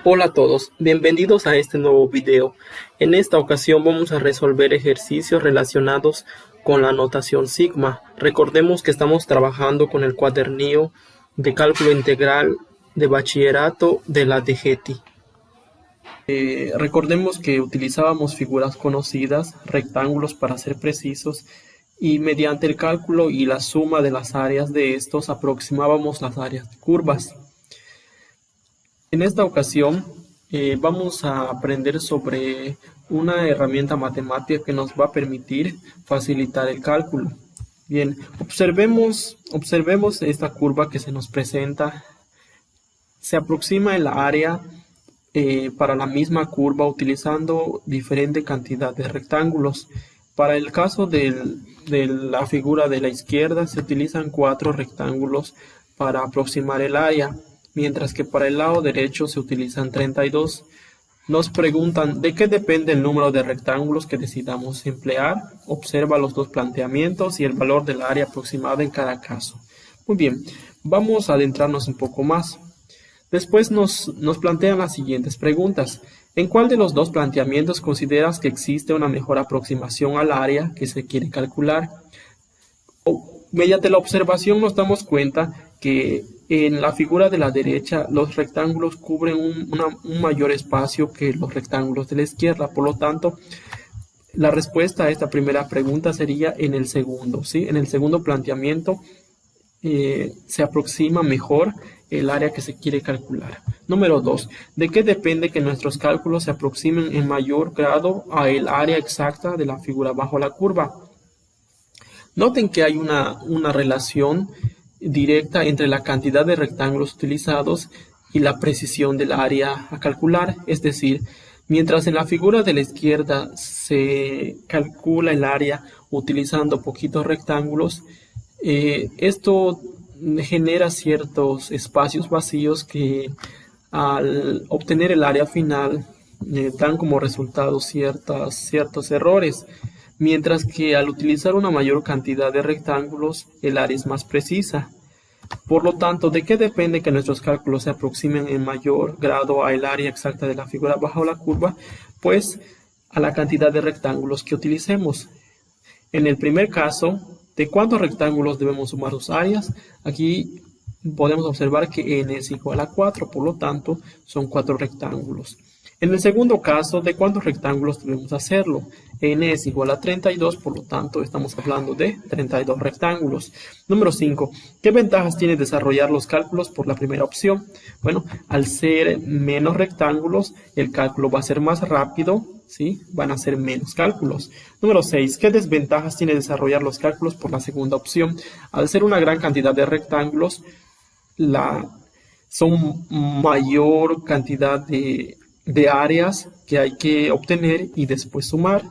Hola a todos, bienvenidos a este nuevo video. En esta ocasión vamos a resolver ejercicios relacionados con la notación sigma. Recordemos que estamos trabajando con el cuadernillo de cálculo integral de bachillerato de la DGETI. Recordemos que utilizábamos figuras conocidas, rectángulos para ser precisos, y mediante el cálculo y la suma de las áreas de estos aproximábamos las áreas de curvas. En esta ocasión vamos a aprender sobre una herramienta matemática que nos va a permitir facilitar el cálculo. Bien, observemos esta curva que se nos presenta. Se aproxima el área para la misma curva utilizando diferente cantidad de rectángulos. Para el caso de la figura de la izquierda se utilizan 4 rectángulos para aproximar el área, mientras que para el lado derecho se utilizan 32. Nos preguntan ¿de qué depende el número de rectángulos que decidamos emplear? Observa los dos planteamientos y el valor del área aproximada en cada caso. Muy bien, vamos a adentrarnos un poco más. Después nos plantean las siguientes preguntas. ¿En cuál de los dos planteamientos consideras que existe una mejor aproximación al área que se quiere calcular? Mediante la observación nos damos cuenta que en la figura de la derecha los rectángulos cubren un mayor espacio que los rectángulos de la izquierda. Por lo tanto, la respuesta a esta primera pregunta sería en el segundo, ¿sí? En el segundo planteamiento se aproxima mejor el área que se quiere calcular. Número 2. ¿De qué depende que nuestros cálculos se aproximen en mayor grado a el área exacta de la figura bajo la curva? Noten que hay una relación directa entre la cantidad de rectángulos utilizados y la precisión del área a calcular. Es decir, mientras en la figura de la izquierda se calcula el área utilizando poquitos rectángulos, esto genera ciertos espacios vacíos que al obtener el área final dan como resultado ciertos errores, mientras que al utilizar una mayor cantidad de rectángulos el área es más precisa. Por lo tanto, ¿de qué depende que nuestros cálculos se aproximen en mayor grado al área exacta de la figura bajo la curva? Pues a la cantidad de rectángulos que utilicemos. En el primer caso, ¿de cuántos rectángulos debemos sumar sus áreas? Aquí podemos observar que n es igual a 4, por lo tanto, son 4 rectángulos. En el segundo caso, ¿de cuántos rectángulos debemos hacerlo? N es igual a 32, por lo tanto, estamos hablando de 32 rectángulos. Número 5. ¿Qué ventajas tiene desarrollar los cálculos por la primera opción? Bueno, al ser menos rectángulos, el cálculo va a ser más rápido, ¿sí? Van a ser menos cálculos. Número 6. ¿Qué desventajas tiene desarrollar los cálculos por la segunda opción? Al ser una gran cantidad de rectángulos, son mayor cantidad de áreas que hay que obtener y después sumar.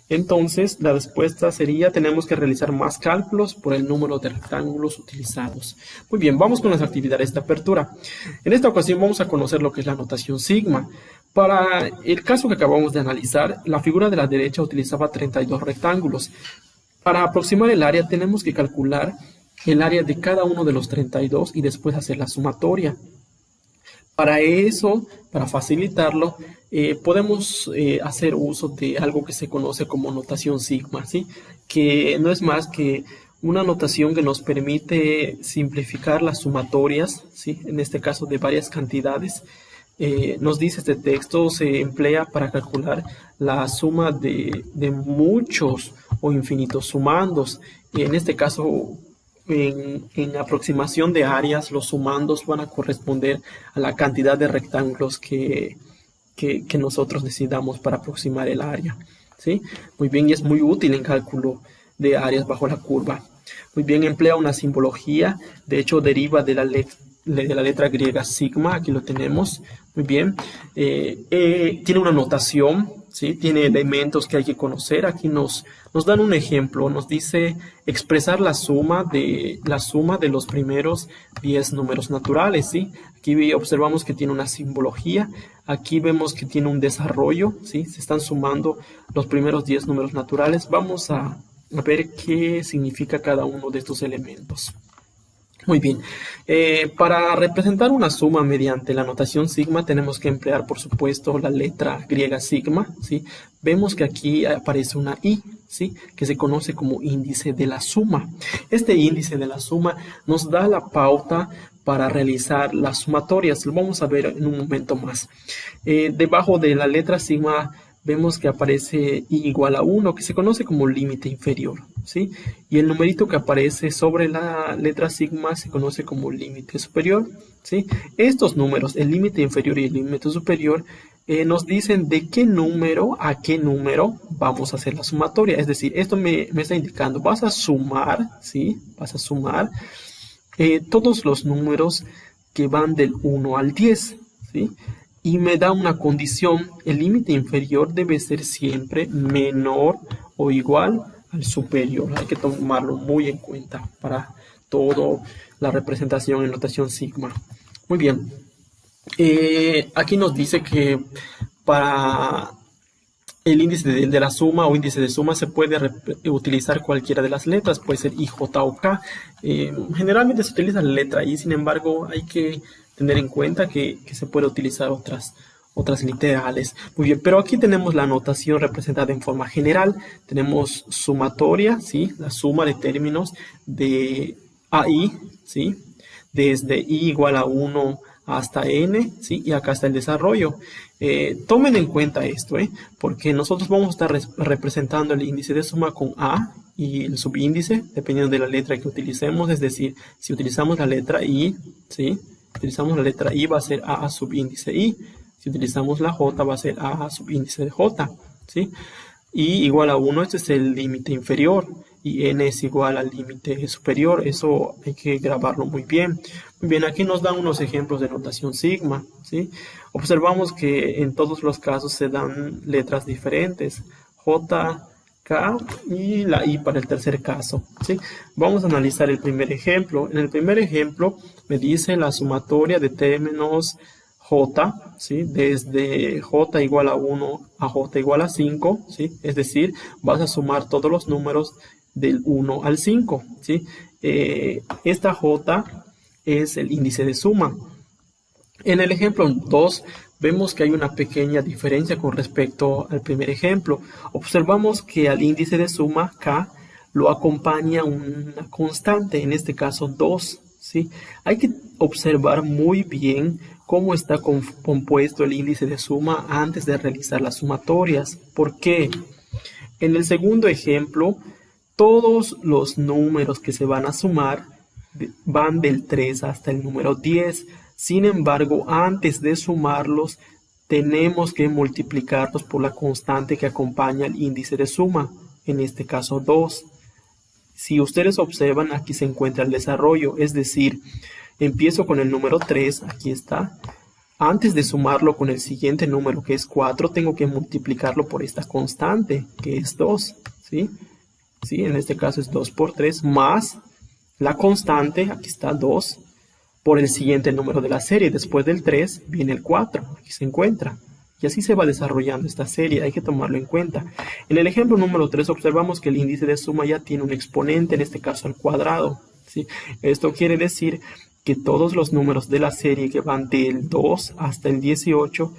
Entonces, la respuesta sería, tenemos que realizar más cálculos por el número de rectángulos utilizados. Muy bien, vamos con las actividades de apertura. En esta ocasión vamos a conocer lo que es la notación sigma. Para el caso que acabamos de analizar, la figura de la derecha utilizaba 32 rectángulos. Para aproximar el área tenemos que calcular el área de cada uno de los 32 y después hacer la sumatoria. Para eso, para facilitarlo, podemos hacer uso de algo que se conoce como notación sigma, ¿sí? Que no es más que una notación que nos permite simplificar las sumatorias, ¿sí? En este caso de varias cantidades. Nos dice este texto, se emplea para calcular la suma de muchos o infinitos sumandos. En este caso, en aproximación de áreas, los sumandos van a corresponder a la cantidad de rectángulos que nosotros decidamos para aproximar el área, ¿sí? Muy bien, y es muy útil en cálculo de áreas bajo la curva. Muy bien, emplea una simbología, de hecho deriva de la letra griega sigma, aquí lo tenemos. Muy bien, tiene una notación, ¿sí? Tiene elementos que hay que conocer. Aquí nos dan un ejemplo, nos dice expresar la suma de los primeros 10 números naturales, ¿sí? Aquí observamos que tiene una simbología, aquí vemos que tiene un desarrollo, ¿sí? Se están sumando los primeros 10 números naturales. Vamos a ver qué significa cada uno de estos elementos. Muy bien. Para representar una suma mediante la notación sigma tenemos que emplear, por supuesto, la letra griega sigma, ¿sí? Vemos que aquí aparece una i, ¿sí? Que se conoce como índice de la suma. Este índice de la suma nos da la pauta para realizar las sumatorias. Lo vamos a ver en un momento más. Debajo de la letra sigma vemos que aparece i igual a 1, que se conoce como límite inferior, ¿sí? Y el numerito que aparece sobre la letra sigma se conoce como límite superior, ¿sí? Estos números, el límite inferior y el límite superior, nos dicen de qué número a qué número vamos a hacer la sumatoria. Es decir, esto me está indicando, vas a sumar, ¿sí? Vas a sumar todos los números que van del 1 al 10, ¿sí? Y me da una condición, el límite inferior debe ser siempre menor o igual al superior. Hay que tomarlo muy en cuenta para toda la representación en notación sigma. Muy bien. Aquí nos dice que para el índice de la suma o índice de suma se puede utilizar cualquiera de las letras, puede ser I, J o K. Generalmente se utiliza la letra I, sin embargo hay que tener en cuenta que se puede utilizar otras literales. Muy bien, pero aquí tenemos la notación representada en forma general. Tenemos sumatoria, ¿sí? La suma de términos de AI, ¿sí? Desde I igual a 1 hasta n, ¿sí? Y acá está el desarrollo. Tomen en cuenta esto, porque nosotros vamos a estar representando el índice de suma con A y el subíndice, dependiendo de la letra que utilicemos. Es decir, si utilizamos la letra I, ¿sí? Utilizamos la letra I, va a ser A subíndice I. Si utilizamos la J, va a ser A subíndice de J, ¿sí? I igual a 1, este es el límite inferior, y n es igual al límite superior. Eso hay que grabarlo muy bien. Muy bien, aquí nos dan unos ejemplos de notación sigma, ¿sí? Observamos que en todos los casos se dan letras diferentes, J, K y la I para el tercer caso, ¿sí? Vamos a analizar el primer ejemplo. En el primer ejemplo me dice la sumatoria de términos J, ¿sí? Desde J igual a 1 a J igual a 5, ¿sí? Es decir, vas a sumar todos los números del 1 al 5, ¿sí? Esta J es el índice de suma. En el ejemplo 2 vemos que hay una pequeña diferencia con respecto al primer ejemplo. Observamos que al índice de suma K lo acompaña una constante, en este caso 2, ¿sí? Hay que observar muy bien cómo está compuesto el índice de suma antes de realizar las sumatorias. ¿Por qué? En el segundo ejemplo, todos los números que se van a sumar van del 3 hasta el número 10. Sin embargo, antes de sumarlos, tenemos que multiplicarlos por la constante que acompaña el índice de suma, en este caso 2. Si ustedes observan, aquí se encuentra el desarrollo, es decir, empiezo con el número 3, aquí está. Antes de sumarlo con el siguiente número, que es 4, tengo que multiplicarlo por esta constante, que es 2, ¿sí? ¿Sí? En este caso es 2 por 3, más la constante, aquí está 2, por el siguiente número de la serie. Después del 3 viene el 4, aquí se encuentra. Y así se va desarrollando esta serie, hay que tomarlo en cuenta. En el ejemplo número 3 observamos que el índice de suma ya tiene un exponente, en este caso al cuadrado, ¿sí? Esto quiere decir que todos los números de la serie que van del 2 hasta el 18,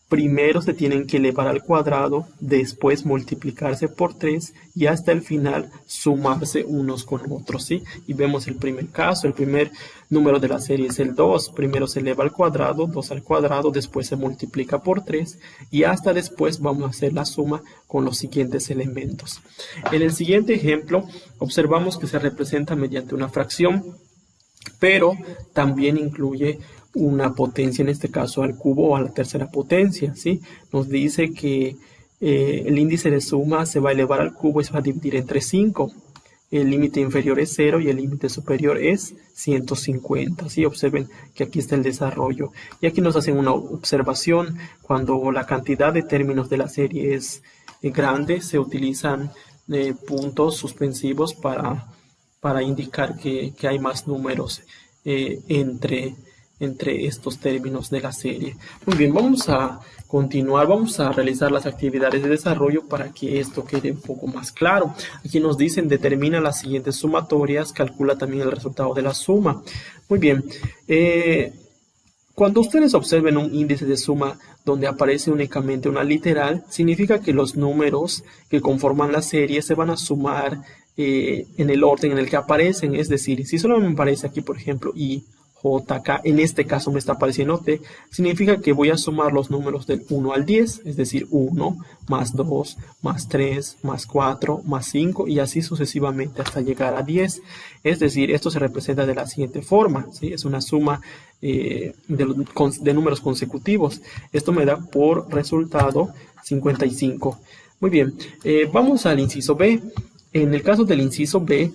primero se tienen que elevar al cuadrado, después multiplicarse por 3 y hasta el final sumarse unos con otros, ¿sí? Y vemos el primer caso, el primer número de la serie es el 2, primero se eleva al cuadrado, 2 al cuadrado, después se multiplica por 3 y hasta después vamos a hacer la suma con los siguientes elementos. En el siguiente ejemplo observamos que se representa mediante una fracción, pero también incluye una potencia, en este caso al cubo o a la tercera potencia, ¿sí? Nos dice que el índice de suma se va a elevar al cubo y se va a dividir entre 5. El límite inferior es 0 y el límite superior es 150, ¿sí? Observen que aquí está el desarrollo. Y aquí nos hacen una observación. Cuando la cantidad de términos de la serie es grande, se utilizan puntos suspensivos para indicar que hay más números entre entre estos términos de la serie. Muy bien, vamos a continuar, vamos a realizar las actividades de desarrollo para que esto quede un poco más claro. Aquí nos dicen, determina las siguientes sumatorias, calcula también el resultado de la suma. Muy bien, cuando ustedes observen un índice de suma donde aparece únicamente una literal, significa que los números que conforman la serie se van a sumar en el orden en el que aparecen. Es decir, si solo me aparece aquí, por ejemplo, I, J, K, en este caso me está apareciendo T, significa que voy a sumar los números del 1 al 10, es decir, 1 más 2 más 3 más 4 más 5 y así sucesivamente hasta llegar a 10. Es decir, esto se representa de la siguiente forma, ¿sí? Es una suma de números consecutivos. Esto me da por resultado 55. Muy bien, vamos al inciso B. En el caso del inciso B,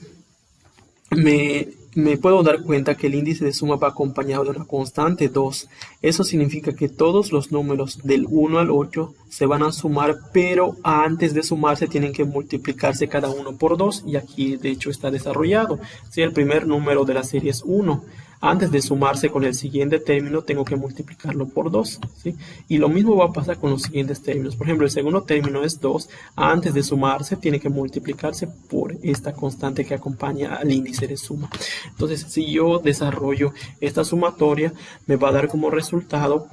me puedo dar cuenta que el índice de suma va acompañado de una constante 2. Eso significa que todos los números del 1 al 8 se van a sumar, pero antes de sumarse tienen que multiplicarse cada uno por 2. Y aquí de hecho está desarrollado. Si el primer número de la serie es 1, antes de sumarse con el siguiente término tengo que multiplicarlo por 2, ¿sí? Y lo mismo va a pasar con los siguientes términos. Por ejemplo, el segundo término es 2. Antes de sumarse tiene que multiplicarse por esta constante que acompaña al índice de suma. Entonces, si yo desarrollo esta sumatoria, me va a dar como resultado,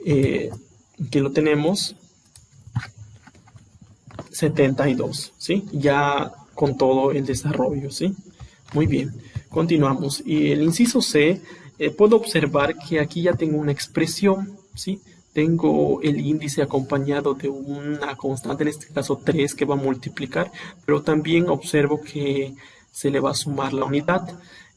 que lo tenemos, 72, ¿sí? Ya con todo el desarrollo, ¿sí? Muy bien, continuamos. Y el inciso C, puedo observar que aquí ya tengo una expresión, ¿sí? Tengo el índice acompañado de una constante, en este caso 3, que va a multiplicar, pero también observo que se le va a sumar la unidad.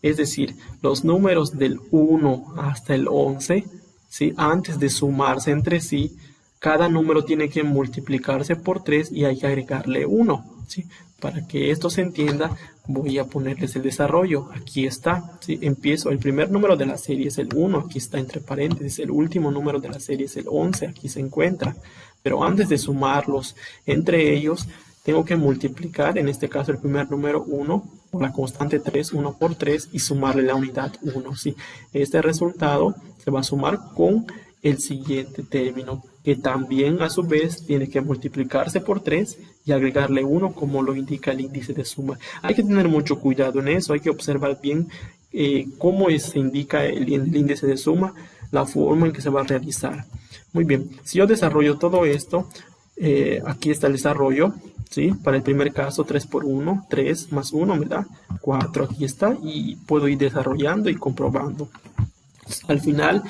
Es decir, los números del 1 hasta el 11, ¿sí? Antes de sumarse entre sí, cada número tiene que multiplicarse por 3 y hay que agregarle 1, ¿sí? Para que esto se entienda, voy a ponerles el desarrollo. Aquí está, ¿sí? Empiezo, el primer número de la serie es el 1, aquí está entre paréntesis. El último número de la serie es el 11, aquí se encuentra. Pero antes de sumarlos entre ellos, tengo que multiplicar, en este caso el primer número 1, por la constante 3, 1 por 3, y sumarle la unidad 1, ¿sí? Este resultado se va a sumar con el siguiente término, que también a su vez tiene que multiplicarse por 3 y agregarle 1 como lo indica el índice de suma. Hay que tener mucho cuidado en eso, hay que observar bien cómo se indica el índice de suma, la forma en que se va a realizar. Muy bien, si yo desarrollo todo esto, aquí está el desarrollo, ¿sí? Para el primer caso, 3 por 1, 3 más 1 me da 4, aquí está, y puedo ir desarrollando y comprobando. Al final,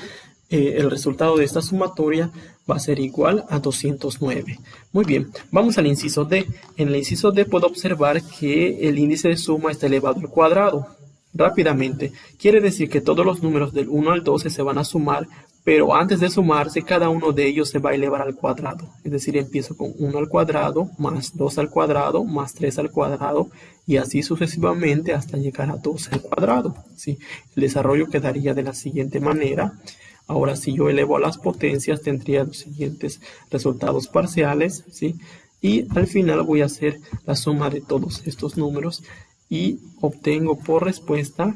el resultado de esta sumatoria va a ser igual a 209. Muy bien, vamos al inciso D. En el inciso D puedo observar que el índice de suma está elevado al cuadrado. Rápidamente, quiere decir que todos los números del 1 al 12 se van a sumar, pero antes de sumarse, cada uno de ellos se va a elevar al cuadrado. Es decir, empiezo con 1 al cuadrado, más 2 al cuadrado, más 3 al cuadrado, y así sucesivamente hasta llegar a 12 al cuadrado, ¿sí? El desarrollo quedaría de la siguiente manera. Ahora, si yo elevo a las potencias, tendría los siguientes resultados parciales, ¿sí? Y al final voy a hacer la suma de todos estos números y obtengo por respuesta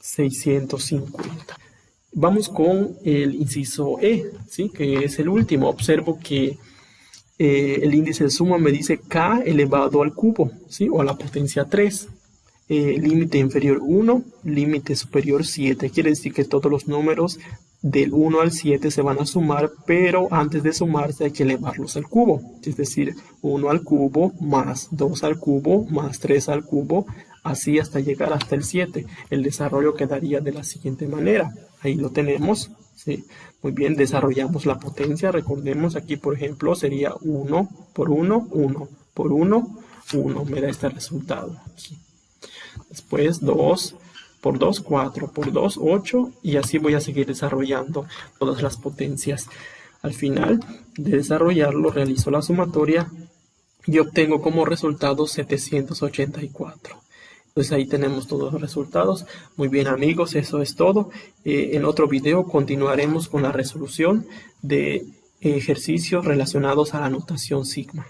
650. Vamos con el inciso E, ¿sí? Que es el último. Observo que el índice de suma me dice K elevado al cubo, ¿sí? O a la potencia 3. Límite inferior 1, límite superior 7. Quiere decir que todos los números del 1 al 7 se van a sumar, pero antes de sumarse hay que elevarlos al cubo. Es decir, 1 al cubo más 2 al cubo más 3 al cubo, así hasta llegar hasta el 7. El desarrollo quedaría de la siguiente manera. Ahí lo tenemos, ¿sí? Muy bien, desarrollamos la potencia. Recordemos aquí, por ejemplo, sería 1 por 1, 1 por 1, 1. Me da este resultado aquí. Después 2 por 2, 4 por 2, 8, y así voy a seguir desarrollando todas las potencias. Al final de desarrollarlo, realizo la sumatoria y obtengo como resultado 784. Entonces ahí tenemos todos los resultados. Muy bien, amigos, eso es todo. En otro video continuaremos con la resolución de ejercicios relacionados a la notación sigma.